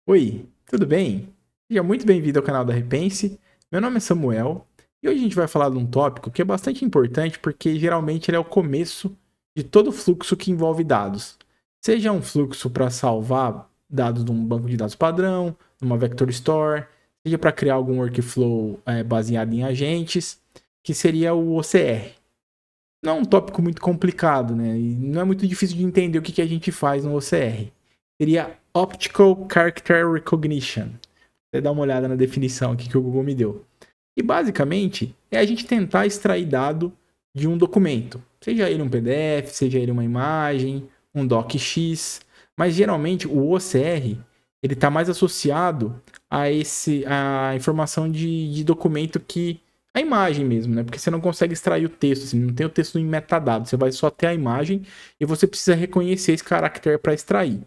Oi, tudo bem? Seja muito bem-vindo ao canal da Repense. Meu nome é Samuel e hoje a gente vai falar de um tópico que é bastante importante porque geralmente ele é o começo de todo fluxo que envolve dados. Seja um fluxo para salvar dados de um banco de dados padrão, numa vector store, seja para criar algum workflow baseado em agentes, que seria o OCR. Não é um tópico muito complicado, né? E não é muito difícil de entender o que a gente faz no OCR. Seria Optical Character Recognition. Você dá uma olhada na definição aqui que o Google me deu. E basicamente é a gente tentar extrair dado de um documento, seja ele um PDF, seja ele uma imagem, um docx, mas geralmente o OCR ele está mais associado a informação de documento que a imagem mesmo, né? Porque você não consegue extrair o texto, assim, não tem o texto em metadado, você vai só ter a imagem e você precisa reconhecer esse caractere para extrair.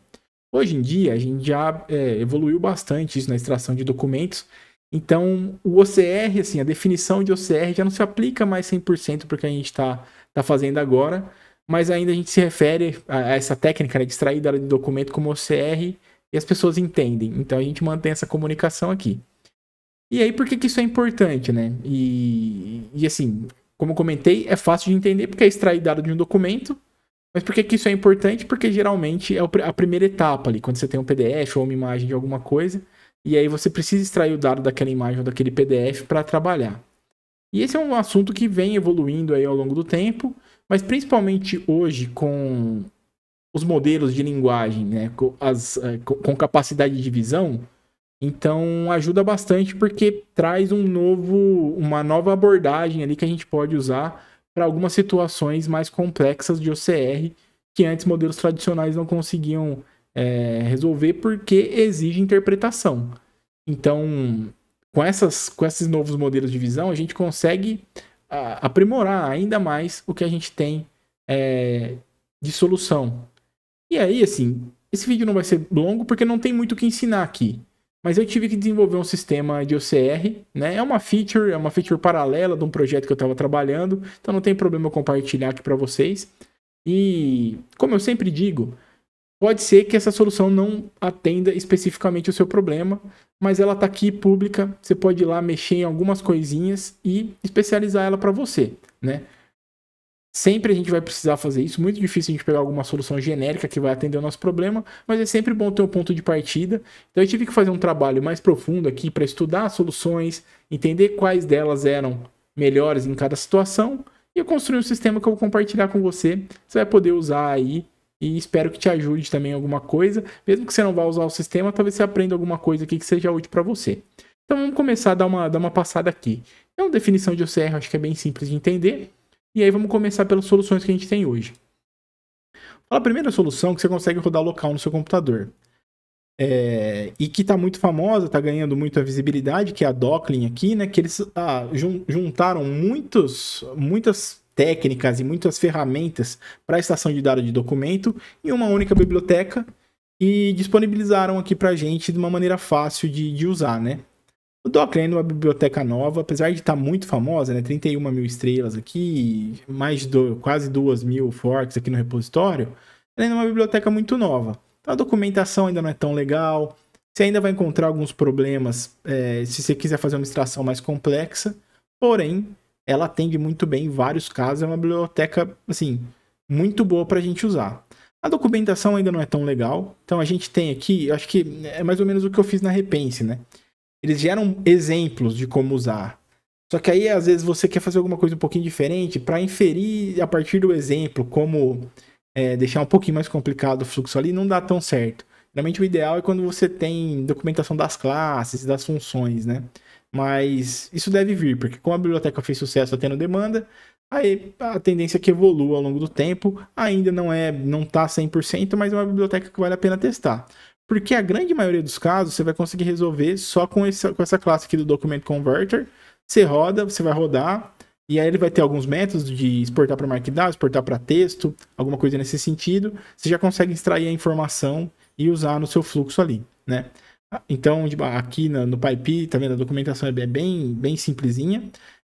Hoje em dia, a gente já evoluiu bastante isso na extração de documentos, então o OCR, assim, a definição de OCR já não se aplica mais 100% para o que a gente está fazendo agora, mas ainda a gente se refere a essa técnica, né, de extrair dado de documento como OCR e as pessoas entendem, então a gente mantém essa comunicação aqui. E aí, por que isso é importante, né? E assim, como eu comentei, é fácil de entender porque é extrair dado de um documento, mas por que isso é importante? Porque geralmente é a primeira etapa ali, quando você tem um PDF ou uma imagem de alguma coisa, e aí você precisa extrair o dado daquela imagem ou daquele PDF para trabalhar. E esse é um assunto que vem evoluindo aí ao longo do tempo, mas principalmente hoje com os modelos de linguagem, né, com capacidade de visão, então ajuda bastante porque traz uma nova abordagem ali que a gente pode usar para algumas situações mais complexas de OCR que antes modelos tradicionais não conseguiam resolver porque exige interpretação. Então, com esses novos modelos de visão, a gente consegue aprimorar ainda mais o que a gente tem de solução. E aí, assim, esse vídeo não vai ser longo porque não tem muito o que ensinar aqui. Mas eu tive que desenvolver um sistema de OCR, né? É uma feature paralela de um projeto que eu estava trabalhando, então não tem problema eu compartilhar aqui para vocês. E, como eu sempre digo, pode ser que essa solução não atenda especificamente o seu problema, mas ela está aqui pública, você pode ir lá mexer em algumas coisinhas e especializar ela para você, né? Sempre a gente vai precisar fazer isso. Muito difícil a gente pegar alguma solução genérica que vai atender o nosso problema, mas é sempre bom ter um ponto de partida. Então eu tive que fazer um trabalho mais profundo aqui para estudar as soluções, entender quais delas eram melhores em cada situação, e eu construí um sistema que eu vou compartilhar com você. Você vai poder usar aí e espero que te ajude também em alguma coisa. Mesmo que você não vá usar o sistema, talvez você aprenda alguma coisa aqui que seja útil para você. Então vamos começar a dar uma passada aqui. Então, definição de OCR, acho que é bem simples de entender. E aí vamos começar pelas soluções que a gente tem hoje. A primeira solução que você consegue rodar local no seu computador. E que está muito famosa, está ganhando muita visibilidade, que é a Docklin aqui, né? Que eles juntaram muitas técnicas e muitas ferramentas para a extração de dados de documento em uma única biblioteca e disponibilizaram aqui para a gente de uma maneira fácil de usar, né? O Docklin é uma biblioteca nova, apesar de estar muito famosa, né? 31 mil estrelas aqui, quase 2 mil forks aqui no repositório. Ela é uma biblioteca muito nova. Então a documentação ainda não é tão legal. Você ainda vai encontrar alguns problemas se você quiser fazer uma extração mais complexa. Porém, ela atende muito bem em vários casos. É uma biblioteca, assim, muito boa para a gente usar. A documentação ainda não é tão legal. Então a gente tem aqui, acho que é mais ou menos o que eu fiz na Repense, né? Eles geram exemplos de como usar. Só que aí, às vezes, você quer fazer alguma coisa um pouquinho diferente para inferir a partir do exemplo como deixar um pouquinho mais complicado o fluxo ali, não dá tão certo. Realmente o ideal é quando você tem documentação das classes, das funções, né? Mas isso deve vir, porque como a biblioteca fez sucesso tendo demanda, aí a tendência é que evolua ao longo do tempo. Ainda não tá 100%, mas é uma biblioteca que vale a pena testar. Porque a grande maioria dos casos você vai conseguir resolver só com essa classe aqui do Document Converter. Você roda, você vai rodar, e aí ele vai ter alguns métodos de exportar para Markdown, exportar para texto, alguma coisa nesse sentido. Você já consegue extrair a informação e usar no seu fluxo ali, né? Então, aqui no PyPy, tá vendo? A documentação é bem simplesinha,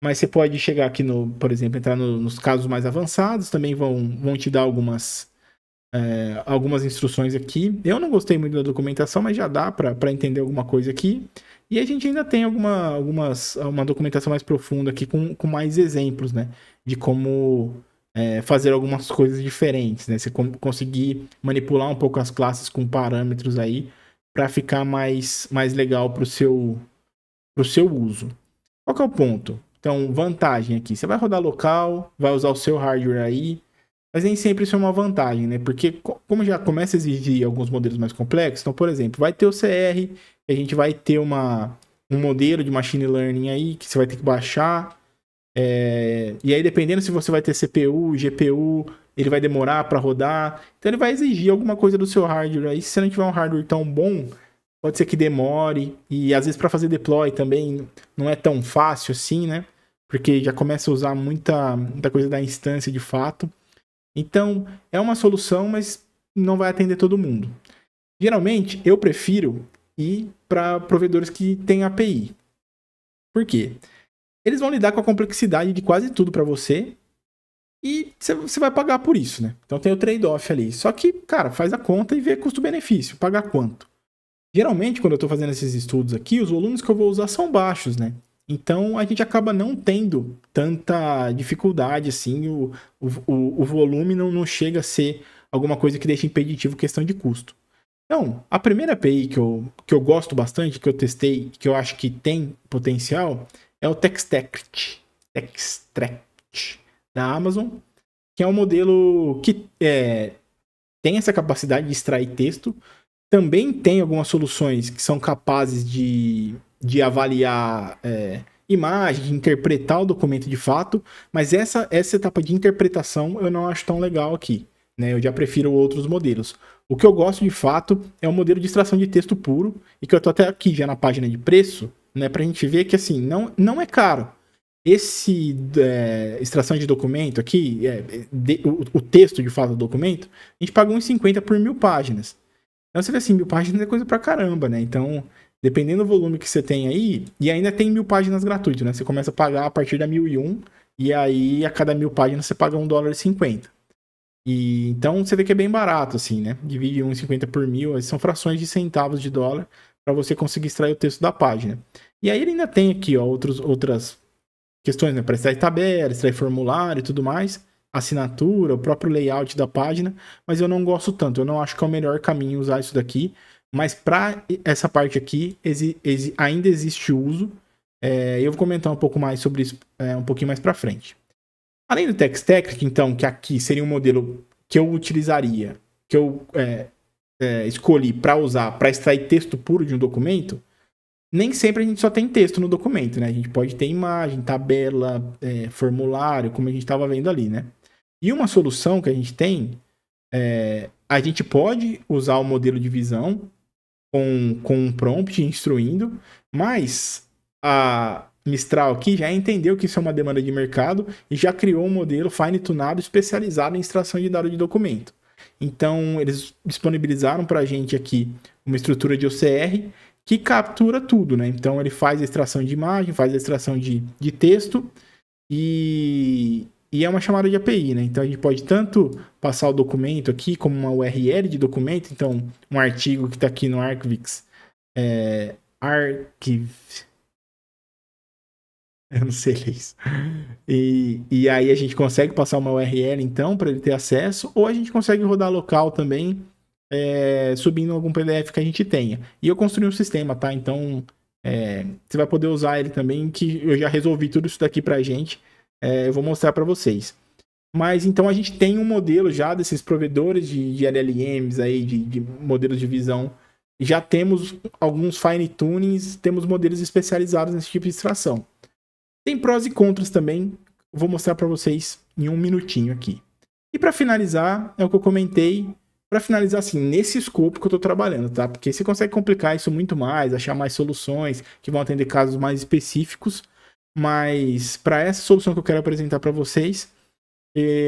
mas você pode chegar aqui, por exemplo, entrar nos casos mais avançados, também vão te dar algumas algumas instruções aqui. Eu não gostei muito da documentação, mas já dá para entender alguma coisa aqui. E a gente ainda tem uma documentação mais profunda aqui com mais exemplos, né? De como fazer algumas coisas diferentes, né? Você conseguir manipular um pouco as classes com parâmetros aí para ficar mais legal para o seu uso. Qual que é o ponto? Então, vantagem aqui. Você vai rodar local, vai usar o seu hardware aí, mas nem sempre isso é uma vantagem, né? Porque como já começa a exigir alguns modelos mais complexos, então, por exemplo, vai ter o CR, a gente vai ter um modelo de machine learning aí que você vai ter que baixar. E aí, dependendo se você vai ter CPU, GPU, ele vai demorar para rodar. Então, ele vai exigir alguma coisa do seu hardware aí. Se você não tiver um hardware tão bom, pode ser que demore. E às vezes para fazer deploy também não é tão fácil assim, né? Porque já começa a usar muita coisa da instância de fato. Então, é uma solução, mas não vai atender todo mundo. Geralmente, eu prefiro ir para provedores que têm API. Por quê? Eles vão lidar com a complexidade de quase tudo para você e você vai pagar por isso, né? Então tem o trade-off ali. Só que, cara, faz a conta e vê custo-benefício. Pagar quanto? Geralmente, quando eu estou fazendo esses estudos aqui, os volumes que eu vou usar são baixos, né? Então a gente acaba não tendo tanta dificuldade assim, o volume não chega a ser alguma coisa que deixa impeditivo questão de custo. Então, a primeira API que eu gosto bastante, que eu testei, que eu acho que tem potencial, é o Textract da Amazon, que é um modelo que tem essa capacidade de extrair texto. Também tem algumas soluções que são capazes de avaliar imagem, de interpretar o documento de fato, mas essa etapa de interpretação eu não acho tão legal aqui, né? Eu já prefiro outros modelos. O que eu gosto de fato é o modelo de extração de texto puro, e que eu tô até aqui já na página de preço, né, pra gente ver que assim, não é caro. Esse extração de documento aqui, o texto de fato do documento, a gente paga uns 50 por 1000 páginas. Então você vê assim, 1000 páginas é coisa pra caramba, né? Então, dependendo do volume que você tem aí, e ainda tem 1000 páginas gratuitas, né? Você começa a pagar a partir da 1001, e aí a cada 1000 páginas você paga $1,50. E então você vê que é bem barato, assim, né? Divide 1,50 por 1000, são frações de centavos de dólar para você conseguir extrair o texto da página. E aí ele ainda tem aqui, ó, outras questões, né? Para extrair tabela, extrair formulário e tudo mais, assinatura, o próprio layout da página, mas eu não gosto tanto, eu não acho que é o melhor caminho usar isso daqui, mas para essa parte aqui ainda existe uso. Eu vou comentar um pouco mais sobre isso um pouquinho mais para frente. Além do Textract, então, que aqui seria um modelo que eu utilizaria, que eu escolhi para usar para extrair texto puro de um documento, nem sempre a gente só tem texto no documento, né? A gente pode ter imagem, tabela, formulário, como a gente estava vendo ali, né? E uma solução que a gente tem, a gente pode usar o modelo de visão com um prompt instruindo, mas a Mistral aqui já entendeu que isso é uma demanda de mercado e já criou um modelo fine-tunado especializado em extração de dados de documento. Então, eles disponibilizaram para a gente aqui uma estrutura de OCR que captura tudo, né? Então, ele faz a extração de imagem, faz a extração de texto e é uma chamada de API, né? Então, a gente pode tanto passar o documento aqui como uma URL de documento. Então, um artigo que está aqui no Archivix, eu não sei ler isso. E aí a gente consegue passar uma URL, então, para ele ter acesso, ou a gente consegue rodar local também, subindo algum PDF que a gente tenha. E eu construí um sistema, tá? Então, você vai poder usar ele também, que eu já resolvi tudo isso daqui pra gente. Eu vou mostrar para vocês. Mas, então, a gente tem um modelo já desses provedores de LLMs aí, de modelos de visão. Já temos alguns fine-tunings, temos modelos especializados nesse tipo de extração. Tem prós e contras também, vou mostrar para vocês em um minutinho aqui. E para finalizar, é o que eu comentei, para finalizar assim, nesse escopo que eu estou trabalhando, tá? Porque você consegue complicar isso muito mais, achar mais soluções que vão atender casos mais específicos, mas para essa solução que eu quero apresentar para vocês,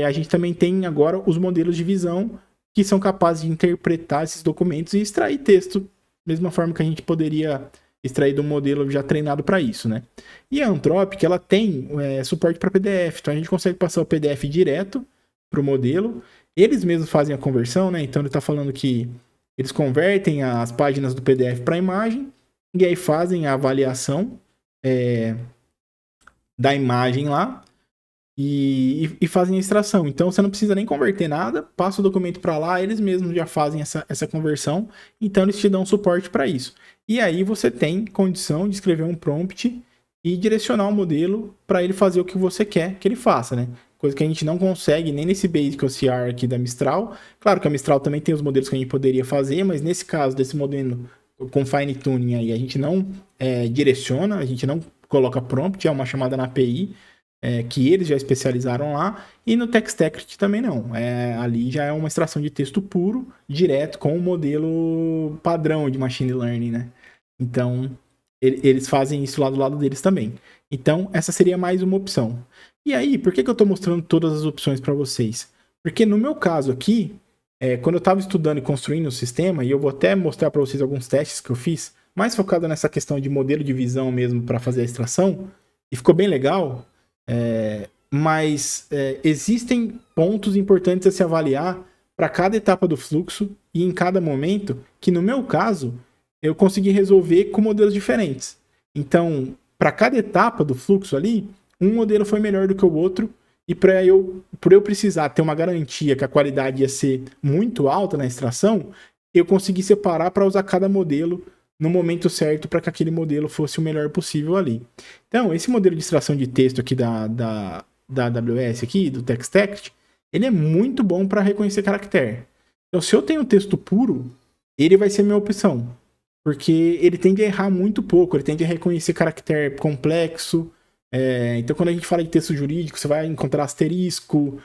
a gente também tem agora os modelos de visão que são capazes de interpretar esses documentos e extrair texto, da mesma forma que a gente poderia extrair do modelo já treinado para isso, né? E a Anthropic, ela tem suporte para PDF, então a gente consegue passar o PDF direto para o modelo Eles mesmos fazem a conversão, né? Então ele está falando que eles convertem as páginas do PDF para imagem e aí fazem a avaliação da imagem lá e fazem a extração. Então você não precisa nem converter nada, passa o documento para lá, eles mesmos já fazem essa conversão, então eles te dão suporte para isso. E aí você tem condição de escrever um prompt e direcionar o modelo para ele fazer o que você quer que ele faça, né? Coisa que a gente não consegue nem nesse Basic OCR aqui da Mistral. Claro que a Mistral também tem os modelos que a gente poderia fazer, mas nesse caso desse modelo com fine tuning aí, a gente não direciona, a gente não coloca prompt, é uma chamada na API, que eles já especializaram lá, e no TextEct também não. Ali já é uma extração de texto puro, direto com o modelo padrão de machine learning, né? Então, eles fazem isso lá do lado deles também. Então, essa seria mais uma opção. E aí, por que eu estou mostrando todas as opções para vocês? Porque no meu caso aqui, quando eu estava estudando e construindo o sistema, e eu vou até mostrar para vocês alguns testes que eu fiz, mais focado nessa questão de modelo de visão mesmo para fazer a extração, e ficou bem legal, mas existem pontos importantes a se avaliar para cada etapa do fluxo e em cada momento, que no meu caso, eu consegui resolver com modelos diferentes. Então, para cada etapa do fluxo ali, um modelo foi melhor do que o outro, e por eu precisar ter uma garantia que a qualidade ia ser muito alta na extração, eu consegui separar para usar cada modelo no momento certo para que aquele modelo fosse o melhor possível ali. Então, esse modelo de extração de texto aqui da AWS, aqui, do TextEct, ele é muito bom para reconhecer caractere. Então, se eu tenho texto puro, ele vai ser minha opção, porque ele tende a errar muito pouco, ele tende a reconhecer caractere complexo. Então, quando a gente fala de texto jurídico, você vai encontrar asterisco,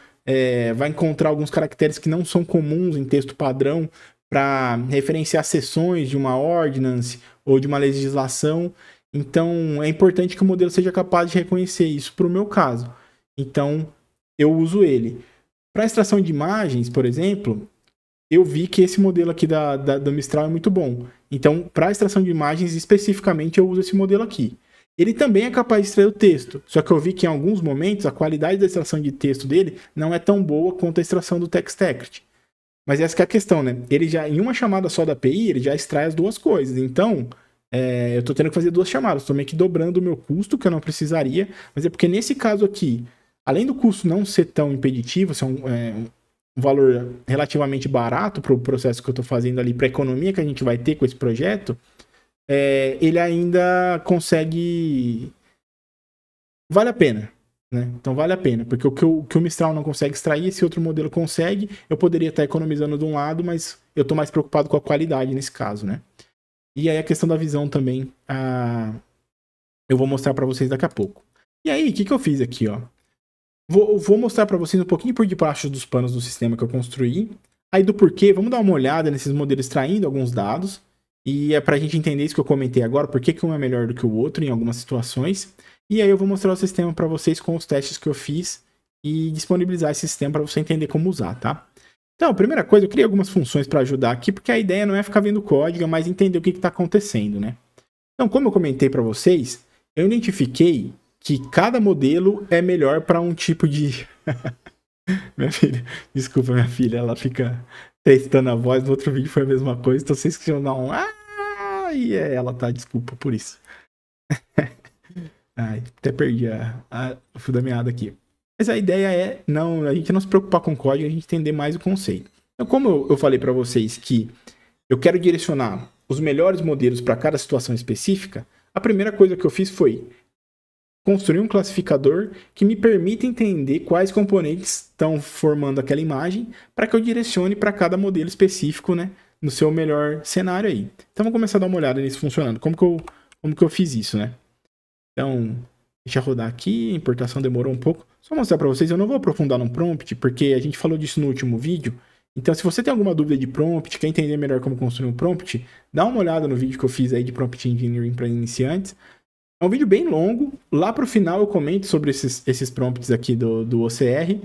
vai encontrar alguns caracteres que não são comuns em texto padrão para referenciar seções de uma ordinance ou de uma legislação. Então, é importante que o modelo seja capaz de reconhecer isso para o meu caso. Então, eu uso ele. Para extração de imagens, por exemplo, eu vi que esse modelo aqui do Mistral é muito bom. Então, para extração de imagens, especificamente, eu uso esse modelo aqui. Ele também é capaz de extrair o texto, só que eu vi que em alguns momentos a qualidade da extração de texto dele não é tão boa quanto a extração do TextEct. Mas essa que é a questão, né? Ele já, em uma chamada só da API, ele já extrai as duas coisas. Então, eu estou tendo que fazer duas chamadas. Estou meio que dobrando o meu custo, que eu não precisaria. Mas é porque nesse caso aqui, além do custo não ser tão impeditivo, ser um valor relativamente barato para o processo que eu estou fazendo ali, para a economia que a gente vai ter com esse projeto, ele ainda consegue... Vale a pena, né? Então vale a pena, porque o que o Mistral não consegue extrair, esse outro modelo consegue. Eu poderia estar economizando de um lado, mas eu estou mais preocupado com a qualidade nesse caso, né? E aí a questão da visão também, eu vou mostrar para vocês daqui a pouco. E aí, o que eu fiz aqui, ó? Vou mostrar para vocês um pouquinho por debaixo dos panos do sistema que eu construí. Aí do porquê, vamos dar uma olhada nesses modelos extraindo alguns dados. E é para a gente entender isso que eu comentei agora, por que um é melhor do que o outro em algumas situações. E aí eu vou mostrar o sistema para vocês com os testes que eu fiz e disponibilizar esse sistema para você entender como usar, tá? Então, a primeira coisa, eu criei algumas funções para ajudar aqui, porque a ideia não é ficar vendo código, mas entender o que está acontecendo, né? Então, como eu comentei para vocês, eu identifiquei que cada modelo é melhor para um tipo de... Minha filha, desculpa, minha filha, ela fica testando a voz. No outro vídeo foi a mesma coisa, então vocês queriam dar um... E ela tá, desculpa por isso. Ai, até perdi o fio da meada aqui. Mas a ideia é a gente não se preocupar com o código, a gente entender mais o conceito. Então, como eu falei para vocês que eu quero direcionar os melhores modelos para cada situação específica, a primeira coisa que eu fiz foi construir um classificador que me permita entender quais componentes estão formando aquela imagem para que eu direcione para cada modelo específico, né, no seu melhor cenário aí. Então, vamos começar a dar uma olhada nisso funcionando. Como que eu fiz isso, né? Então, deixa eu rodar aqui, a importação demorou um pouco. Só mostrar para vocês, eu não vou aprofundar no prompt, porque a gente falou disso no último vídeo. Então, se você tem alguma dúvida de prompt, quer entender melhor como construir um prompt, dá uma olhada no vídeo que eu fiz aí de Prompt Engineering para iniciantes. É um vídeo bem longo, lá pro final eu comento sobre esses prompts aqui do OCR,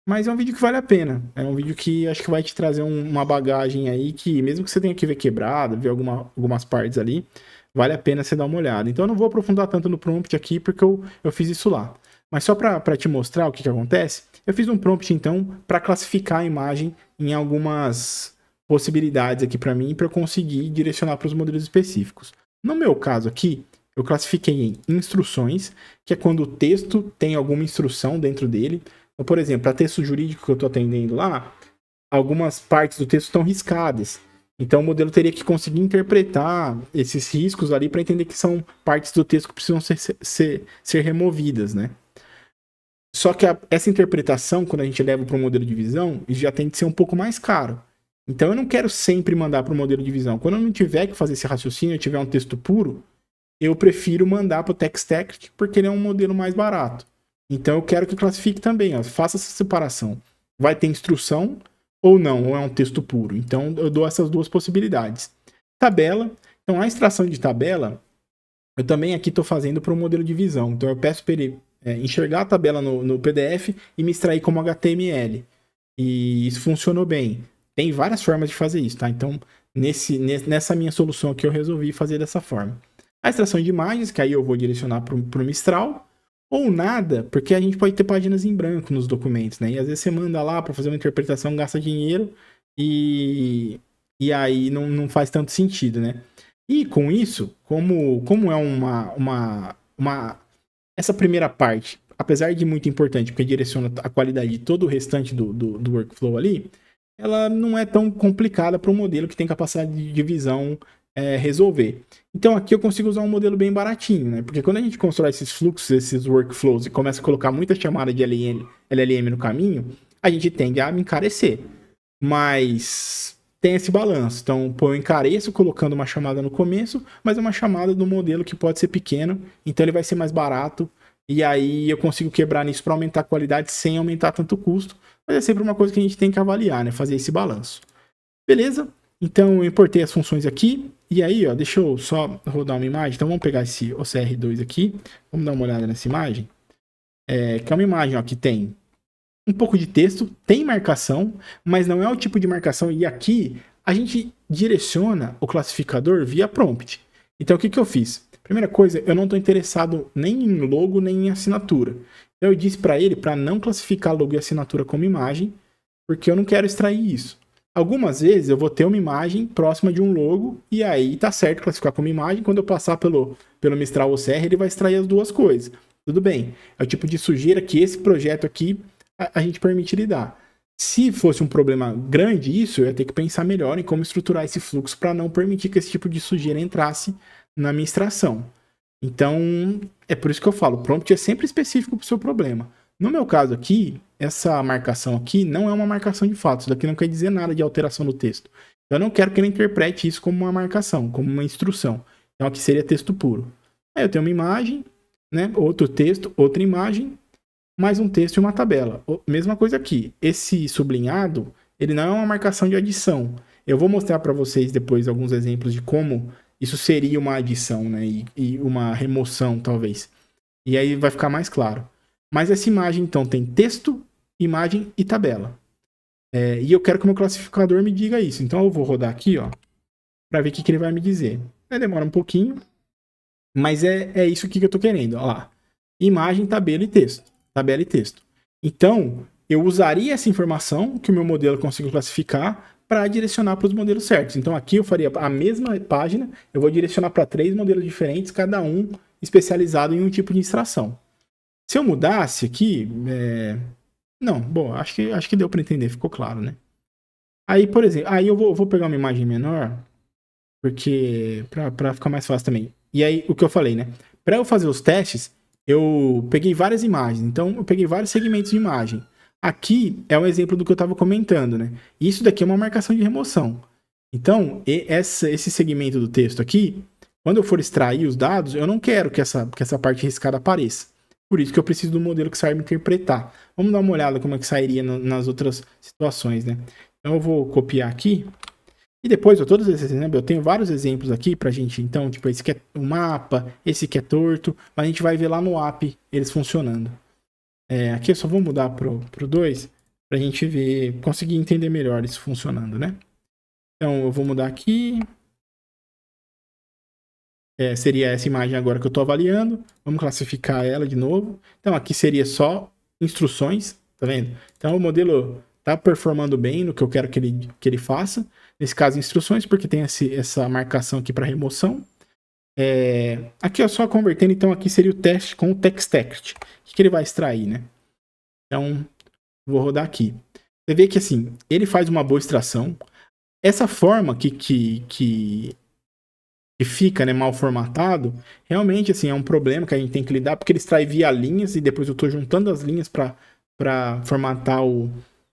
mas é um vídeo que vale a pena. É um vídeo que acho que vai te trazer uma bagagem aí que, mesmo que você tenha que ver quebrado, ver algumas partes ali, vale a pena você dar uma olhada. Então eu não vou aprofundar tanto no prompt aqui, porque eu fiz isso lá. Mas só para te mostrar o que acontece, eu fiz um prompt, então, para classificar a imagem em algumas possibilidades aqui para mim, para eu conseguir direcionar para os modelos específicos. No meu caso aqui, eu classifiquei em instruções, que é quando o texto tem alguma instrução dentro dele. Então, por exemplo, para texto jurídico que eu estou atendendo lá, algumas partes do texto estão riscadas. Então, o modelo teria que conseguir interpretar esses riscos ali para entender que são partes do texto que precisam ser removidas, né? Só que essa interpretação, quando a gente leva para o modelo de visão, já tem que ser um pouco mais caro. Então, eu não quero sempre mandar para o modelo de visão. Quando eu não tiver que fazer esse raciocínio, eu tiver um texto puro, eu prefiro mandar para o TextEct, porque ele é um modelo mais barato. Então, eu quero que classifique também, ó, faça essa separação. Vai ter instrução ou não, ou é um texto puro. Então, eu dou essas duas possibilidades. Tabela. Então, a extração de tabela, eu também aqui estou fazendo para o modelo de visão. Então, eu peço para ele enxergar a tabela no PDF e me extrair como HTML. E isso funcionou bem. Tem várias formas de fazer isso, tá? Então, nessa minha solução aqui, eu resolvi fazer dessa forma. A extração de imagens, que aí eu vou direcionar para o Mistral, ou nada, porque a gente pode ter páginas em branco nos documentos, né? E às vezes você manda lá para fazer uma interpretação, gasta dinheiro e aí não faz tanto sentido, né? E com isso, como é essa primeira parte, apesar de muito importante, porque direciona a qualidade de todo o restante do workflow ali, ela não é tão complicada para um modelo que tem capacidade de visão resolver. Então aqui eu consigo usar um modelo bem baratinho, né? Porque quando a gente constrói esses fluxos, esses workflows e começa a colocar muita chamada de LLM no caminho, a gente tende a encarecer. Mas tem esse balanço. Então, eu encareço colocando uma chamada no começo, mas é uma chamada do modelo que pode ser pequeno, então ele vai ser mais barato. E aí eu consigo quebrar nisso para aumentar a qualidade sem aumentar tanto o custo. Mas é sempre uma coisa que a gente tem que avaliar, né? Fazer esse balanço. Beleza? Então eu importei as funções aqui. E aí, ó, deixa eu só rodar uma imagem. Então vamos pegar esse OCR2 aqui. Vamos dar uma olhada nessa imagem. Que é uma imagem, ó, que tem um pouco de texto, tem marcação, mas não é o tipo de marcação. E aqui a gente direciona o classificador via prompt. Então o que eu fiz? Primeira coisa, eu não estou interessado nem em logo, nem em assinatura. Então eu disse para ele para não classificar logo e assinatura como imagem, porque eu não quero extrair isso. Algumas vezes eu vou ter uma imagem próxima de um logo e aí tá certo classificar como imagem. Quando eu passar pelo Mistral OCR, ele vai extrair as duas coisas. Tudo bem. É o tipo de sujeira que esse projeto aqui a gente permite lidar. Se fosse um problema grande isso, eu ia ter que pensar melhor em como estruturar esse fluxo para não permitir que esse tipo de sujeira entrasse na minha extração. Então, é por isso que eu falo, o prompt é sempre específico para o seu problema. No meu caso aqui, essa marcação aqui não é uma marcação de fato. Isso daqui não quer dizer nada de alteração no texto. Eu não quero que ele interprete isso como uma marcação, como uma instrução. Então aqui seria texto puro. Aí eu tenho uma imagem, né? Outro texto, outra imagem, mais um texto e uma tabela. Mesma coisa aqui. Esse sublinhado, ele não é uma marcação de adição. Eu vou mostrar para vocês depois alguns exemplos de como isso seria uma adição, né? E uma remoção, talvez. E aí vai ficar mais claro. Mas essa imagem, então, tem texto, imagem e tabela. E eu quero que o meu classificador me diga isso. Então eu vou rodar aqui, ó, para ver o que ele vai me dizer. Demora um pouquinho, mas é isso que eu tô querendo. Ó lá. Imagem, tabela e texto. Tabela e texto. Então, eu usaria essa informação que o meu modelo conseguiu classificar para direcionar para os modelos certos. Então aqui eu faria a mesma página, eu vou direcionar para 3 modelos diferentes, cada um especializado em um tipo de extração. Se eu mudasse aqui, não, bom, acho que deu para entender, ficou claro, né? Aí, por exemplo, aí eu vou pegar uma imagem menor, porque para ficar mais fácil também. E aí, o que eu falei, né? Para eu fazer os testes, eu peguei várias imagens, então eu peguei vários segmentos de imagem. Aqui é um exemplo do que eu estava comentando, né? Isso daqui é uma marcação de remoção. Então, esse segmento do texto aqui, quando eu for extrair os dados, eu não quero que essa parte riscada apareça. Por isso que eu preciso do modelo que saiba interpretar. Vamos dar uma olhada como é que sairia nas outras situações, né? Então eu vou copiar aqui. E depois, todos esses exemplos, eu tenho vários exemplos aqui pra gente. Então, tipo, esse aqui é um mapa, esse aqui é torto. Mas a gente vai ver lá no app eles funcionando. Aqui eu só vou mudar pro 2 pra gente ver, conseguir entender melhor isso funcionando, né? Então eu vou mudar aqui. seria essa imagem agora que eu estou avaliando. Vamos classificar ela de novo. Então aqui seria só instruções, tá vendo? Então o modelo está performando bem no que eu quero que ele faça. Nesse caso, instruções, porque tem essa marcação aqui para remoção. Aqui é só convertendo, então aqui seria o teste com o TextEct. O que ele vai extrair, né? Então, vou rodar aqui. Você vê que assim, ele faz uma boa extração. Essa forma que fica, né, mal formatado, realmente assim, é um problema que a gente tem que lidar, porque ele extrai via linhas e depois eu estou juntando as linhas para formatar o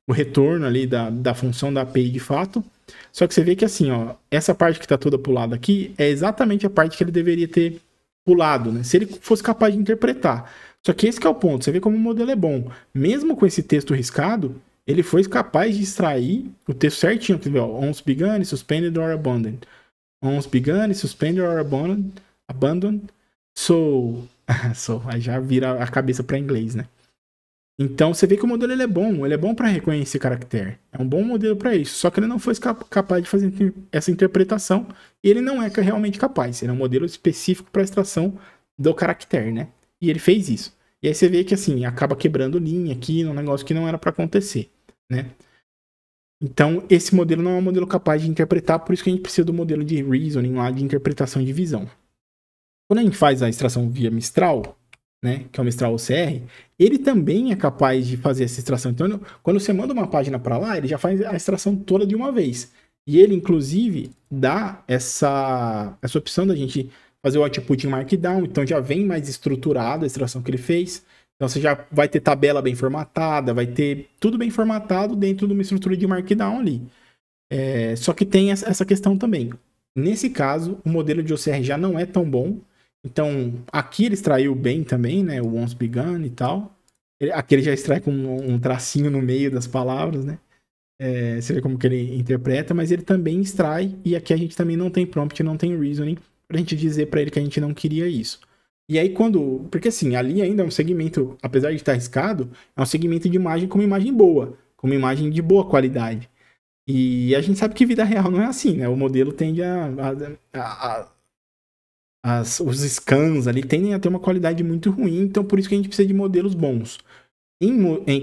retorno ali da função da API de fato. Só que você vê que assim, ó, essa parte que está toda pulada aqui é exatamente a parte que ele deveria ter pulado, né? Se ele fosse capaz de interpretar. Só que esse que é o ponto, você vê como o modelo é bom. Mesmo com esse texto riscado, ele foi capaz de extrair o texto certinho. Você vê, ó, once begun, suspended or abandoned. Once begun, suspended or abandoned. So, aí já vira a cabeça para inglês, né? Então você vê que o modelo ele é bom para reconhecer caractere. É um bom modelo para isso, só que ele não foi capaz de fazer essa interpretação e ele não é realmente capaz. Ele é um modelo específico para extração do caractere, né? E ele fez isso. E aí você vê que assim, acaba quebrando linha aqui num negócio que não era para acontecer, né? Então esse modelo não é um modelo capaz de interpretar, por isso que a gente precisa do modelo de reasoning lá, de interpretação de visão. Quando a gente faz a extração via Mistral, né, que é o Mistral OCR, ele também é capaz de fazer essa extração. Então, quando você manda uma página para lá, ele já faz a extração toda de uma vez. E ele, inclusive, dá essa opção da gente fazer o output em Markdown. Então, já vem mais estruturado a extração que ele fez. Então, você já vai ter tabela bem formatada, vai ter tudo bem formatado dentro de uma estrutura de Markdown ali. Só que tem essa questão também. Nesse caso, o modelo de OCR já não é tão bom. Então, aqui ele extraiu bem também, né? O once begun e tal. Aqui ele já extrai com um tracinho no meio das palavras, né? Você vê como que ele interpreta, mas ele também extrai. E aqui a gente também não tem prompt, não tem reasoning, pra gente dizer pra ele que a gente não queria isso. E aí porque assim, ali ainda é um segmento, apesar de estar arriscado, é um segmento de imagem com uma imagem boa, com uma imagem de boa qualidade. E a gente sabe que vida real não é assim, né? O modelo tende os scans ali tendem a ter uma qualidade muito ruim, então por isso que a gente precisa de modelos bons.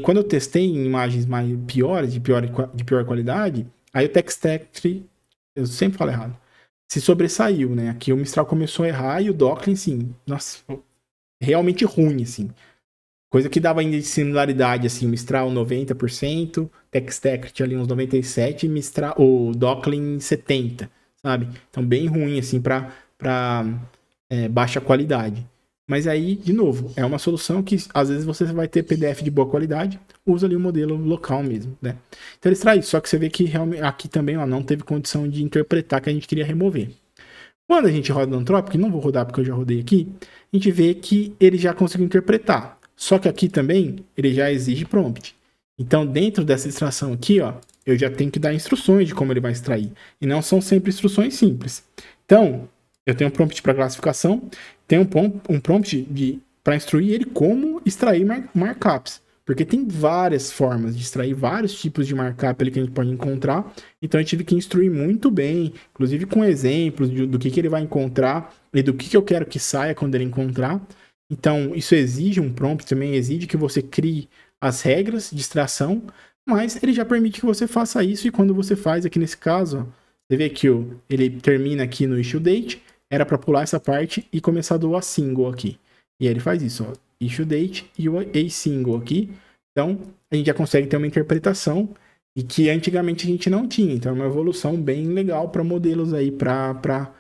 Quando eu testei em imagens mais piores, de pior qualidade, aí o TextEct, eu sempre falo errado, se sobressaiu, né? Aqui o Mistral começou a errar e o Docklin, sim, nossa, realmente ruim, assim. Coisa que dava ainda de similaridade, assim, o Mistral 90%, TextEct ali uns 97%, o Docklin 70%, sabe? Então bem ruim, assim, para baixa qualidade. Mas aí, de novo, é uma solução que às vezes você vai ter PDF de boa qualidade, usa ali o modelo local mesmo, né? Então ele extrai isso, só que você vê que realmente aqui também não teve condição de interpretar que a gente queria remover. Quando a gente roda no Anthropic, não vou rodar porque eu já rodei aqui, a gente vê que ele já conseguiu interpretar. Só que aqui também ele já exige prompt. Então dentro dessa extração aqui, ó, eu já tenho que dar instruções de como ele vai extrair. E não são sempre instruções simples. Então, eu tenho um prompt para classificação, tenho um prompt para instruir ele como extrair markups. Porque tem várias formas de extrair vários tipos de markup ali que a gente pode encontrar. Então eu tive que instruir muito bem, inclusive com exemplos do que ele vai encontrar e do que eu quero que saia quando ele encontrar. Então isso exige um prompt, também exige que você crie as regras de extração, mas ele já permite que você faça isso. E quando você faz aqui nesse caso, ó, você vê que ele termina aqui no issue date, era para pular essa parte e começar do async aqui. E aí ele faz isso, ó, issue date e o async aqui. Então, a gente já consegue ter uma interpretação e que antigamente a gente não tinha. Então, é uma evolução bem legal para modelos aí, para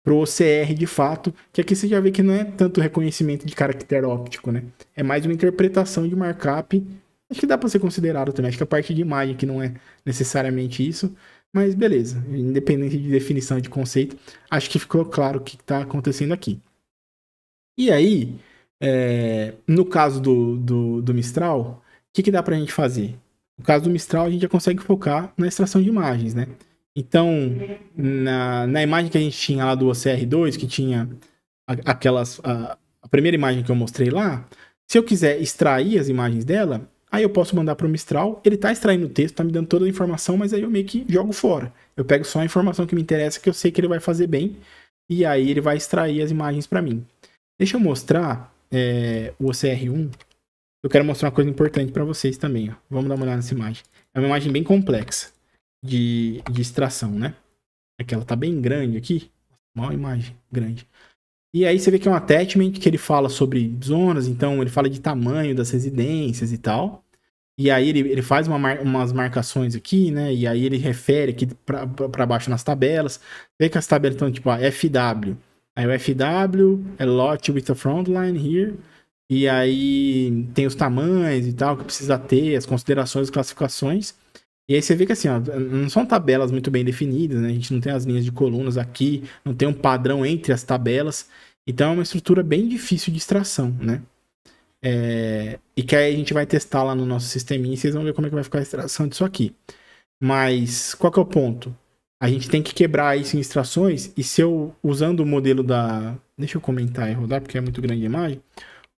o OCR de fato, que aqui você já vê que não é tanto reconhecimento de caractere óptico, né? É mais uma interpretação de markup. Acho que dá para ser considerado também. Acho que a parte de imagem que não é necessariamente isso. Mas beleza, independente de definição de conceito, acho que ficou claro o que está acontecendo aqui. E aí, no caso do Mistral, o que dá para a gente fazer? No caso do Mistral, a gente já consegue focar na extração de imagens, né? Então, na imagem que a gente tinha lá do OCR2, que tinha a primeira imagem que eu mostrei lá, se eu quiser extrair as imagens dela, aí eu posso mandar para o Mistral, ele está extraindo o texto, está me dando toda a informação, mas aí eu meio que jogo fora. Eu pego só a informação que me interessa, que eu sei que ele vai fazer bem. e aí ele vai extrair as imagens para mim. Deixa eu mostrar o OCR1. Eu quero mostrar uma coisa importante para vocês também. Ó. Vamos dar uma olhada nessa imagem. É uma imagem bem complexa de extração, né? Aqui ela tá bem grande aqui. Uma imagem grande. E aí você vê que é um attachment que ele fala sobre zonas, então ele fala de tamanho das residências e tal. E aí ele faz umas marcações aqui, né? E aí ele refere aqui para baixo nas tabelas. Vê que as tabelas estão tipo FW. Aí o FW é lot with a front line here. E aí tem os tamanhos e tal que precisa ter, as considerações, as classificações. E aí você vê que assim, ó, não são tabelas muito bem definidas, né? A gente não tem as linhas de colunas aqui, não tem um padrão entre as tabelas. Então é uma estrutura bem difícil de extração, né? E que aí a gente vai testar lá no nosso sisteminha e vocês vão ver como é que vai ficar a extração disso aqui. Mas qual que é o ponto? A gente tem que quebrar isso em extrações e se eu, usando o modelo da... Deixa eu comentar e rodar porque é muito grande a imagem.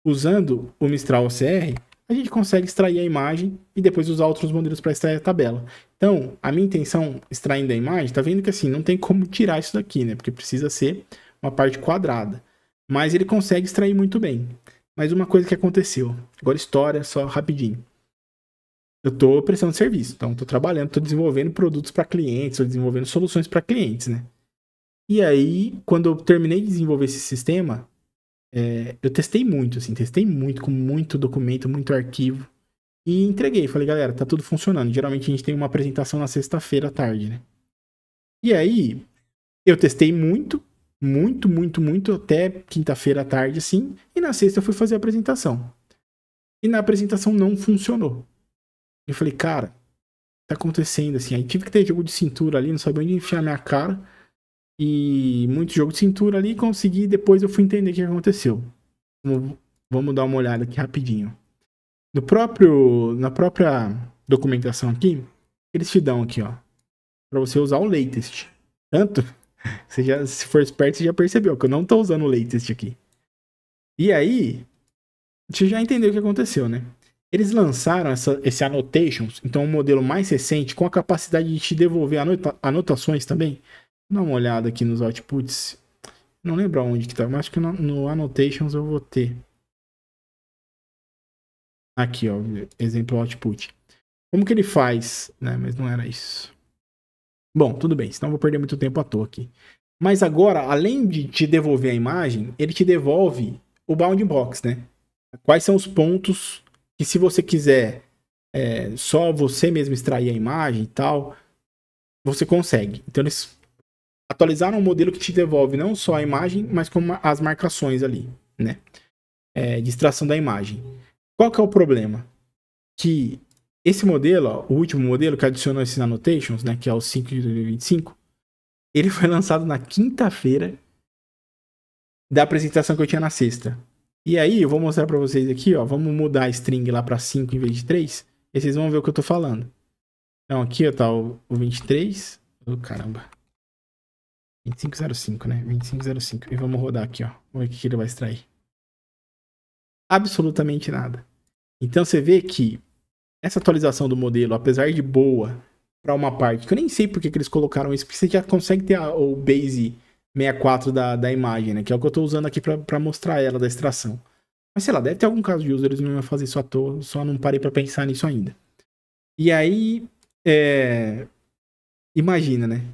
Usando o Mistral OCR, a gente consegue extrair a imagem e depois usar outros modelos para extrair a tabela. Então, a minha intenção, extraindo a imagem, tá vendo que assim, não tem como tirar isso daqui, né? Porque precisa ser uma parte quadrada. Mas ele consegue extrair muito bem. Mas uma coisa que aconteceu. Agora história, só rapidinho. Eu estou prestando serviço. Então, estou trabalhando, estou desenvolvendo produtos para clientes, estou desenvolvendo soluções para clientes, né? E aí, quando eu terminei de desenvolver esse sistema, eu testei muito, assim. Testei muito, com muito documento, muito arquivo. E entreguei. Falei, galera, tá tudo funcionando. Geralmente a gente tem uma apresentação na sexta-feira à tarde, né? E aí, eu testei muito, até quinta-feira à tarde, assim. E na sexta eu fui fazer a apresentação. E na apresentação não funcionou. Eu falei, cara, tá acontecendo assim. Aí tive que ter jogo de cintura ali, não sabia onde enfiar minha cara. E muito jogo de cintura ali, consegui. Depois eu fui entender o que aconteceu. Vamos dar uma olhada aqui rapidinho. Na própria documentação aqui, eles te dão aqui, ó, pra você usar o latest. Tanto, se for esperto, você já percebeu que eu não tô usando o latest aqui. E aí, você já entendeu o que aconteceu, né? Eles lançaram esse annotations, então um modelo mais recente, com a capacidade de te devolver anotações também. Dá uma olhada aqui nos outputs. Não lembro aonde que tá, mas acho que no annotations eu vou ter. Aqui, ó, exemplo output. Como que ele faz? Né? Mas não era isso. Bom, tudo bem, senão eu vou perder muito tempo à toa aqui. Mas agora, além de te devolver a imagem, ele te devolve o bounding box, né? Quais são os pontos que se você quiser só você mesmo extrair a imagem e tal, você consegue. Então eles atualizaram um modelo que te devolve não só a imagem, mas como as marcações ali, né? De extração da imagem. Qual que é o problema? Que esse modelo, ó, o último modelo que adicionou esses annotations, né, que é o 5 de 2025, ele foi lançado na quinta-feira da apresentação que eu tinha na sexta. E aí, eu vou mostrar pra vocês aqui, ó, vamos mudar a string lá pra 5 em vez de 3, e vocês vão ver o que eu tô falando. Então, aqui, ó, tá o 23, caramba, 2505, né, 2505, e vamos rodar aqui, ó, vamos ver o que ele vai extrair. Absolutamente nada. Então, você vê que essa atualização do modelo, apesar de boa para uma parte, que eu nem sei porque que eles colocaram isso, porque você já consegue ter o base 64 da imagem, né? Que é o que eu estou usando aqui para mostrar ela da extração. Mas sei lá, deve ter algum caso de uso, eles não iam fazer isso à toa, só não parei para pensar nisso ainda. E aí, imagina, né?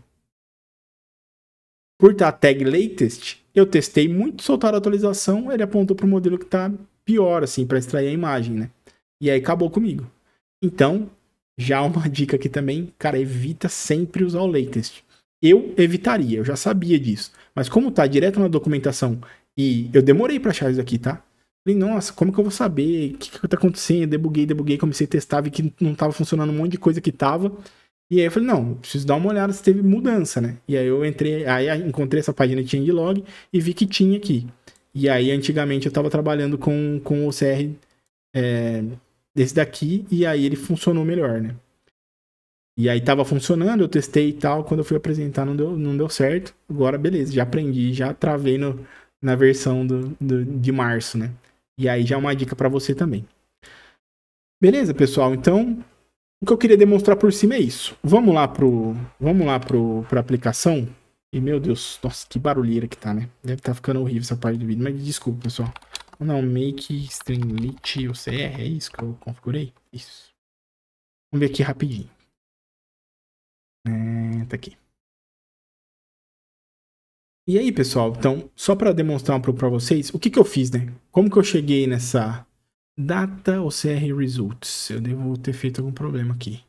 Por estar tag latest, eu testei muito, soltaram a atualização, ele apontou para o modelo que está pior, assim, para extrair a imagem, né? E aí acabou comigo. Então, já uma dica aqui também, cara, evita sempre usar o latest. Eu evitaria, eu já sabia disso. Mas como tá direto na documentação e eu demorei pra achar isso aqui, tá? Falei, nossa, como que eu vou saber? O que tá acontecendo? Debuguei, comecei a testar, vi que não tava funcionando um monte de coisa que tava. E aí eu falei, não, preciso dar uma olhada se teve mudança, né? E aí eu entrei, aí encontrei essa página de changelog e vi que tinha aqui. E aí antigamente eu tava trabalhando com o OCR desse daqui, e aí ele funcionou melhor, né? E aí tava funcionando, eu testei e tal, quando eu fui apresentar não deu certo. Agora, beleza, já aprendi, já travei na versão de março, né? E aí já é uma dica para você também. Beleza, pessoal? Então, o que eu queria demonstrar por cima é isso. Vamos lá pra aplicação. E, meu Deus, nossa, que barulheira que tá, né? Deve estar ficando horrível essa parte do vídeo, mas desculpa, pessoal. Não, make streamlit OCR, é isso que eu configurei? Isso. Vamos ver aqui rapidinho. Tá aqui. E aí, pessoal, então, só para demonstrar para vocês, o que que eu fiz, né? Como que eu cheguei nessa Data OCR Results? Eu devo ter feito algum problema aqui.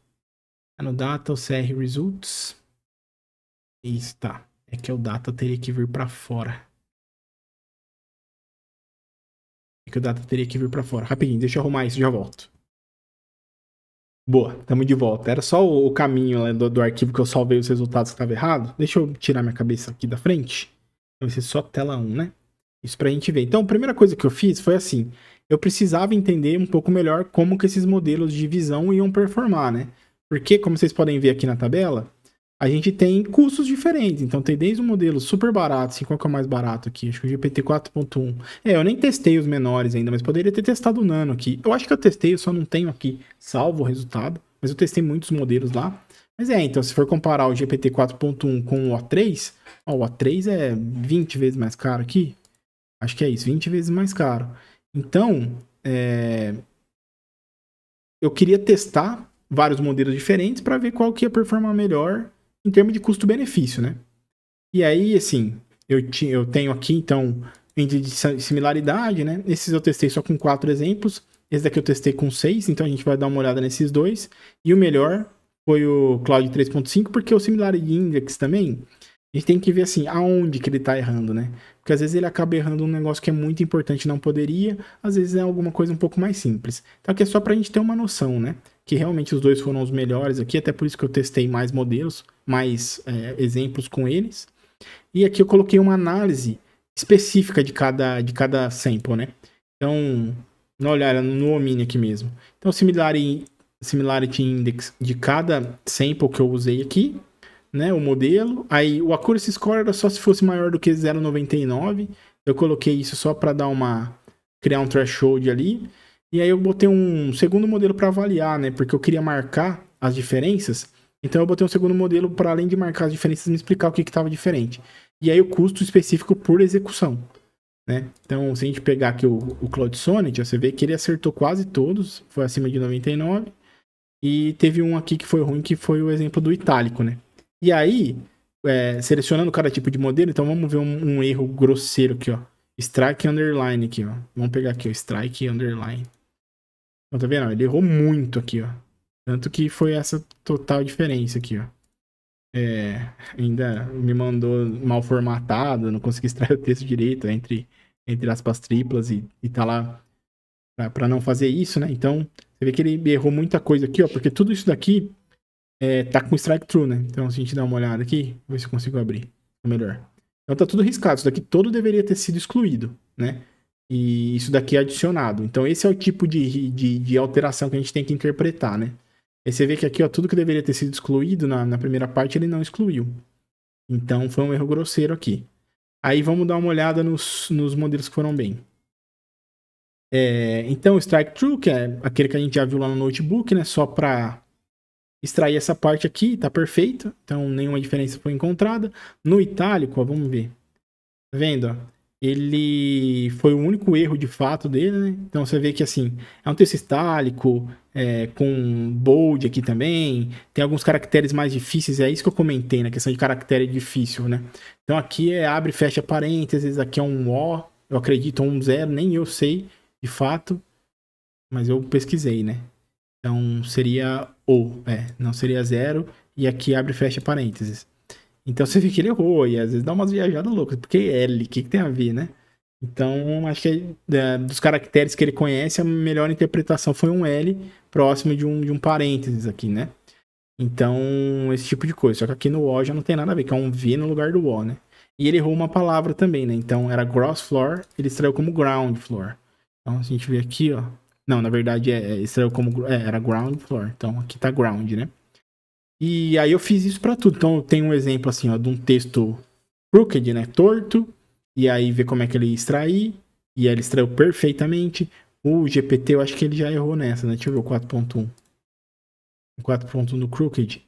No Data OCR Results. Isso, tá. É que o data teria que vir para fora. É que o data teria que vir para fora. Rapidinho, deixa eu arrumar isso, já volto. Boa, estamos de volta. Era só o caminho, né, do arquivo que eu salvei os resultados que estava errado. Deixa eu tirar minha cabeça aqui da frente. Vai ser só tela 1, né? Isso pra gente ver. Então, a primeira coisa que eu fiz foi assim. Eu precisava entender um pouco melhor como que esses modelos de visão iam performar, né? Porque, como vocês podem ver aqui na tabela, a gente tem custos diferentes. Então, tem desde um modelo super barato, assim, qual que é o mais barato aqui? Acho que o GPT 4.1. Eu nem testei os menores ainda, mas poderia ter testado o Nano aqui. Eu acho que eu testei, eu só não tenho aqui salvo o resultado. Mas eu testei muitos modelos lá. Mas então, se for comparar o GPT 4.1 com o O3, o O3 é 20 vezes mais caro aqui. Acho que é isso, 20 vezes mais caro. Então, eu queria testar vários modelos diferentes para ver qual que ia performar melhor em termos de custo-benefício, né? E aí, assim, eu tenho aqui, então, índice de similaridade, né? Esses eu testei só com 4 exemplos. Esse daqui eu testei com 6, então a gente vai dar uma olhada nesses dois. E o melhor foi o Cloud 3.5, porque o Similarity Index também, a gente tem que ver, assim, aonde que ele tá errando, né? Porque às vezes ele acaba errando um negócio que é muito importante e não poderia, às vezes é alguma coisa um pouco mais simples. Então aqui é só pra gente ter uma noção, né? Que realmente os dois foram os melhores aqui, até por isso que eu testei mais modelos, mais exemplos com eles. E aqui eu coloquei uma análise específica de cada sample, né? Então, dá uma olhada no Omni aqui mesmo. Então, Similarity Index de cada sample que eu usei aqui, né? O modelo. Aí, o Accuracy Score era só se fosse maior do que 0,99. Eu coloquei isso só para criar um threshold ali. E aí, eu botei um segundo modelo para avaliar, né? Porque eu queria marcar as diferenças. Então, eu botei um segundo modelo para, além de marcar as diferenças, me explicar o que estava diferente. E aí, o custo específico por execução, né? Então, se a gente pegar aqui o Cloud Sonnet, você vê que ele acertou quase todos, foi acima de 99. E teve um aqui que foi ruim, que foi o exemplo do itálico, né? E aí, selecionando cada tipo de modelo, então vamos ver um erro grosseiro aqui, ó. Strike underline aqui, ó. Vamos pegar aqui, ó. Strike underline. Então, tá vendo? Ele errou muito aqui, ó. Tanto que foi essa total diferença aqui, ó. Ainda me mandou mal formatado, não consegui extrair o texto direito entre aspas triplas e tá lá pra não fazer isso, né? Então, você vê que ele errou muita coisa aqui, ó, porque tudo isso daqui tá com strike true, né? Então, se a gente dar uma olhada aqui, ver se eu consigo abrir. Melhor. Então, tá tudo riscado. Isso daqui todo deveria ter sido excluído, né? E isso daqui é adicionado. Então, esse é o tipo de alteração que a gente tem que interpretar, né? Aí você vê que aqui, ó, tudo que deveria ter sido excluído na primeira parte, ele não excluiu. Então, foi um erro grosseiro aqui. Aí, vamos dar uma olhada nos modelos que foram bem. Então, o strike true, que é aquele que a gente já viu lá no notebook, né? Só para extrair essa parte aqui, tá perfeito. Então, nenhuma diferença foi encontrada. No itálico, ó, vamos ver. Tá vendo, ó? Ele foi o único erro de fato dele, né? Então você vê que assim, é um texto itálico, com bold aqui também, tem alguns caracteres mais difíceis, é isso que eu comentei na questão de caractere difícil, né? Então aqui abre e fecha parênteses, aqui é um O, eu acredito, um 0, nem eu sei de fato, mas eu pesquisei, né? Então seria O, não seria 0, e aqui abre e fecha parênteses. Então você vê que ele errou e às vezes dá umas viajadas loucas, porque L, o que tem a ver, né? Então, acho que dos caracteres que ele conhece, a melhor interpretação foi um L próximo de um parênteses aqui, né? Então, esse tipo de coisa. Só que aqui no O já não tem nada a ver, que é um V no lugar do O, né? E ele errou uma palavra também, né? Então, era gross floor, ele extraiu como ground floor. Então, se a gente ver aqui, ó... Não, na verdade, extraiu como... era ground floor. Então, aqui tá ground, né? E aí eu fiz isso para tudo. Então eu tenho um exemplo assim, ó, de um texto crooked, né, torto, e aí ver como é que ele ia extrair, e aí ele extraiu perfeitamente. O GPT eu acho que ele já errou nessa, né? Deixa eu ver o 4.1. O 4.1 no crooked.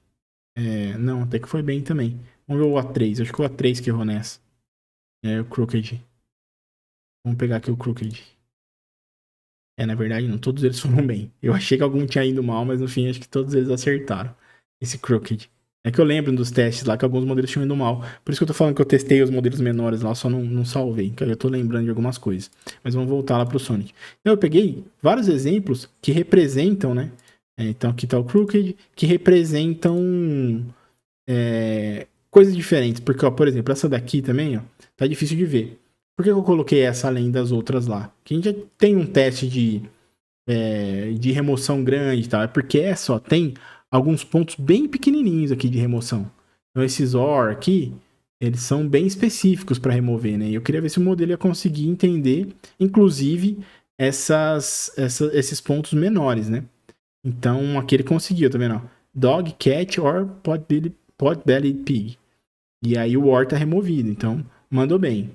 Não, até que foi bem também. Vamos ver o A3. Acho que o A3 que errou nessa. É o Crooked. Vamos pegar aqui o Crooked. Na verdade não. Todos eles foram bem. Eu achei que algum tinha ido mal, mas no fim acho que todos eles acertaram. Esse Crooked. É que eu lembro dos testes lá que alguns modelos tinham ido mal. Por isso que eu tô falando que eu testei os modelos menores lá, só não salvei. Que eu tô lembrando de algumas coisas. Mas vamos voltar lá pro Sonic. Então eu peguei vários exemplos que representam, né? Então aqui tá o Crooked, que representam coisas diferentes. Porque, ó, por exemplo, essa daqui também, ó, tá difícil de ver. Por que eu coloquei essa além das outras lá? Que a gente já tem um teste de remoção grande e tal. É porque essa, ó, tem alguns pontos bem pequenininhos aqui de remoção. Então esses OR aqui, eles são bem específicos para remover, né? E eu queria ver se o modelo ia conseguir entender, inclusive, esses pontos menores, né? Então aqui ele conseguiu, tá vendo? Ó? Dog, cat or pot-bellied pig. E aí o OR tá removido, então mandou bem.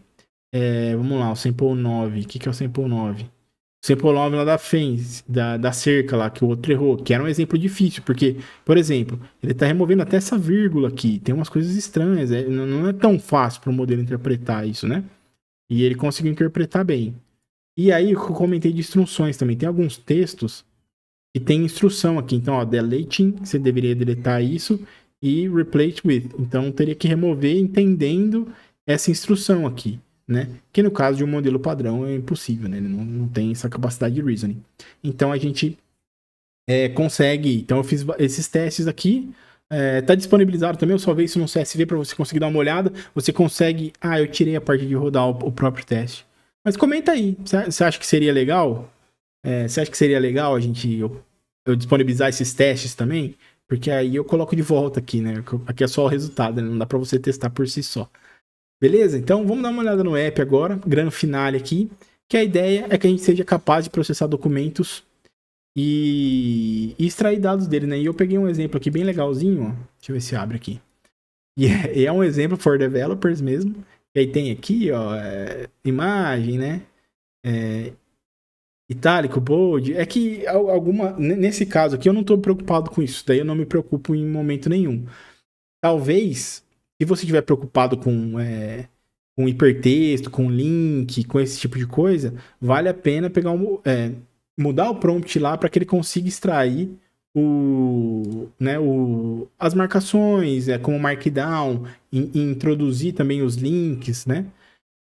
Vamos lá, o sample 9. O que é o sample 9? O sample 9 lá da fence, da cerca lá, que o outro errou, que era um exemplo difícil, porque, por exemplo, ele tá removendo até essa vírgula aqui, tem umas coisas estranhas, não é tão fácil para o modelo interpretar isso, né? E ele conseguiu interpretar bem. E aí, eu comentei de instruções também, tem alguns textos que tem instrução aqui, então, ó, deleting, você deveria deletar isso, e replace with, então teria que remover entendendo essa instrução aqui, né? Que no caso de um modelo padrão é impossível, né? Ele não tem essa capacidade de reasoning. Então a gente consegue. Então eu fiz esses testes aqui. Tá disponibilizado também, eu salvei isso no CSV para você conseguir dar uma olhada. Você consegue. Eu tirei a parte de rodar o próprio teste. Mas comenta aí. Você acha que seria legal? Você acha que seria legal eu disponibilizar esses testes também? Porque aí eu coloco de volta aqui, né? Aqui é só o resultado, né? Não dá para você testar por si só. Beleza? Então vamos dar uma olhada no app agora, grande finale aqui, que a ideia é que a gente seja capaz de processar documentos e extrair dados dele, né? E eu peguei um exemplo aqui bem legalzinho, ó. Deixa eu ver se abre aqui. E é um exemplo for developers mesmo. E aí tem aqui, ó, imagem, né? Itálico, bold. É que nesse caso aqui eu não estou preocupado com isso. Daí eu não me preocupo em momento nenhum. Talvez, se você estiver preocupado com hipertexto, com link, com esse tipo de coisa, vale a pena pegar mudar o prompt lá para que ele consiga extrair as marcações, como markdown, introduzir também os links, né?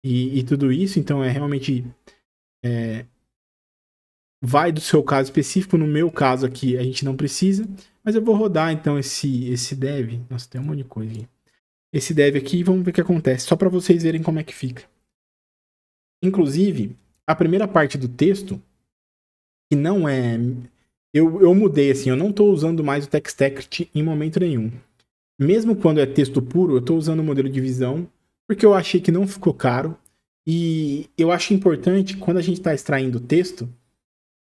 E tudo isso. Então realmente vai do seu caso específico. No meu caso aqui a gente não precisa, mas eu vou rodar então esse dev. Nossa, tem um monte de coisa aqui. Esse dev aqui, vamos ver o que acontece, só para vocês verem como é que fica. Inclusive, a primeira parte do texto, que não é... Eu mudei, assim, eu não estou usando mais o TextEct em momento nenhum. Mesmo quando é texto puro, eu estou usando o modelo de visão, porque eu achei que não ficou caro, e eu acho importante, quando a gente está extraindo o texto,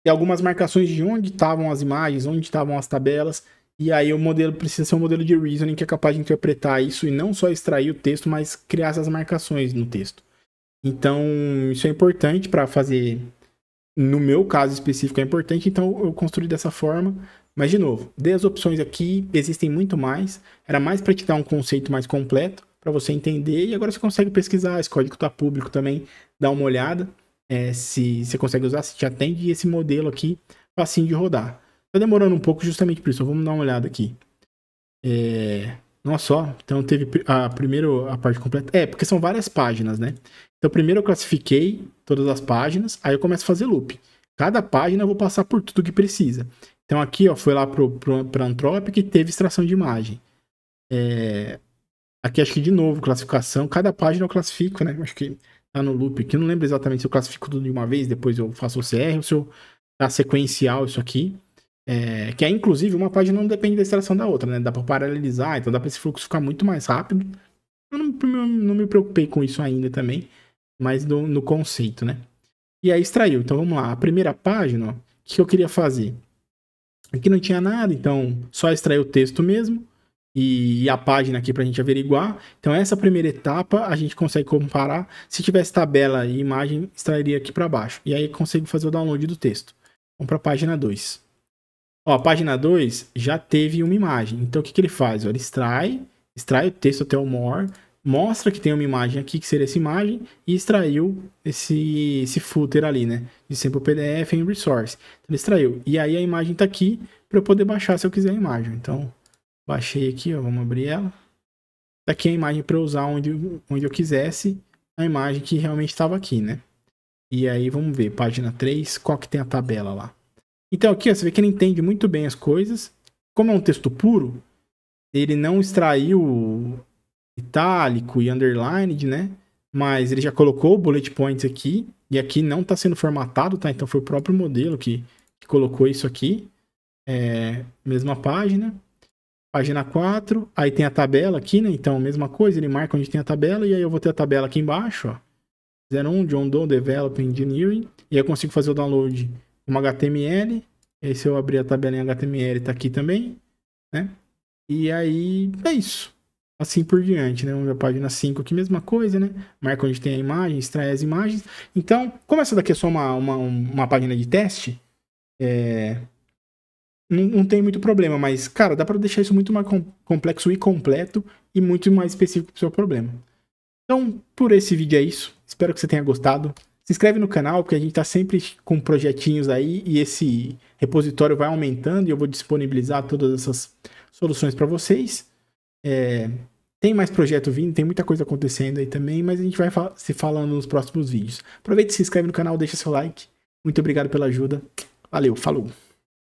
ter algumas marcações de onde estavam as imagens, onde estavam as tabelas. E aí o modelo precisa ser um modelo de reasoning que é capaz de interpretar isso e não só extrair o texto, mas criar essas marcações no texto. Então, isso é importante para fazer... No meu caso específico é importante, então eu construí dessa forma. Mas, de novo, dei as opções aqui, existem muito mais. Era mais para te dar um conceito mais completo, para você entender. E agora você consegue pesquisar, esse código está público também, dá uma olhada. Se você consegue usar, se te atende. E esse modelo aqui, facinho de rodar. Tá demorando um pouco justamente por isso. Vamos dar uma olhada aqui. Nossa, ó. Então teve primeiro a parte completa. Porque são várias páginas, né? Então primeiro eu classifiquei todas as páginas. Aí eu começo a fazer loop. Cada página eu vou passar por tudo que precisa. Então aqui, ó, foi lá para Anthropic e teve extração de imagem. Aqui acho que de novo, classificação. Cada página eu classifico, né? Acho que tá no loop aqui. Eu não lembro exatamente se eu classifico tudo de uma vez, depois eu faço o CR ou se eu tá sequencial isso aqui. Que inclusive uma página não depende da extração da outra, né? Dá para paralelizar, então dá para esse fluxo ficar muito mais rápido. Eu não me preocupei com isso ainda também, mas no conceito, né? E aí extraiu. Então vamos lá. A primeira página, ó, o que eu queria fazer? Aqui não tinha nada, então só extrair o texto mesmo e a página aqui para a gente averiguar. Então essa primeira etapa a gente consegue comparar. Se tivesse tabela e imagem, extrairia aqui para baixo. E aí consigo fazer o download do texto. Vamos para a página 2. Ó, a página 2 já teve uma imagem. Então o que ele faz? Ó, ele extrai extrai o texto até o more, mostra que tem uma imagem aqui, que seria essa imagem, e extraiu esse footer ali, né? De sempre o PDF em resource. Então, ele extraiu. E aí a imagem tá aqui para eu poder baixar se eu quiser a imagem. Então, baixei aqui, ó, vamos abrir ela. Tá aqui a imagem para eu usar onde eu quisesse a imagem que realmente estava aqui, né? E aí, vamos ver, página 3, qual que tem a tabela lá. Então aqui, ó, você vê que ele entende muito bem as coisas. Como é um texto puro, ele não extraiu itálico e underlined, né? Mas ele já colocou bullet points aqui. E aqui não está sendo formatado, tá? Então foi o próprio modelo que colocou isso aqui. Mesma página. Página 4. Aí tem a tabela aqui, né? Então, mesma coisa, ele marca onde tem a tabela. E aí eu vou ter a tabela aqui embaixo, ó. 01, John Doe, Developing Engineering. E aí eu consigo fazer o download como HTML. E aí se eu abrir a tabela em HTML, tá aqui também, né? E aí é isso. Assim por diante, né? Vamos ver a página 5 aqui, mesma coisa, né? Marca onde tem a imagem, extrai as imagens. Então, como essa daqui é só uma página de teste, não tem muito problema, mas, cara, dá para deixar isso muito mais complexo e completo e muito mais específico pro seu problema. Então, por esse vídeo é isso. Espero que você tenha gostado. Se inscreve no canal, porque a gente tá sempre com projetinhos aí e esse repositório vai aumentando e eu vou disponibilizar todas essas soluções para vocês. Tem mais projeto vindo, tem muita coisa acontecendo aí também, mas a gente vai se falando nos próximos vídeos. Aproveita e se inscreve no canal, deixa seu like. Muito obrigado pela ajuda. Valeu, falou!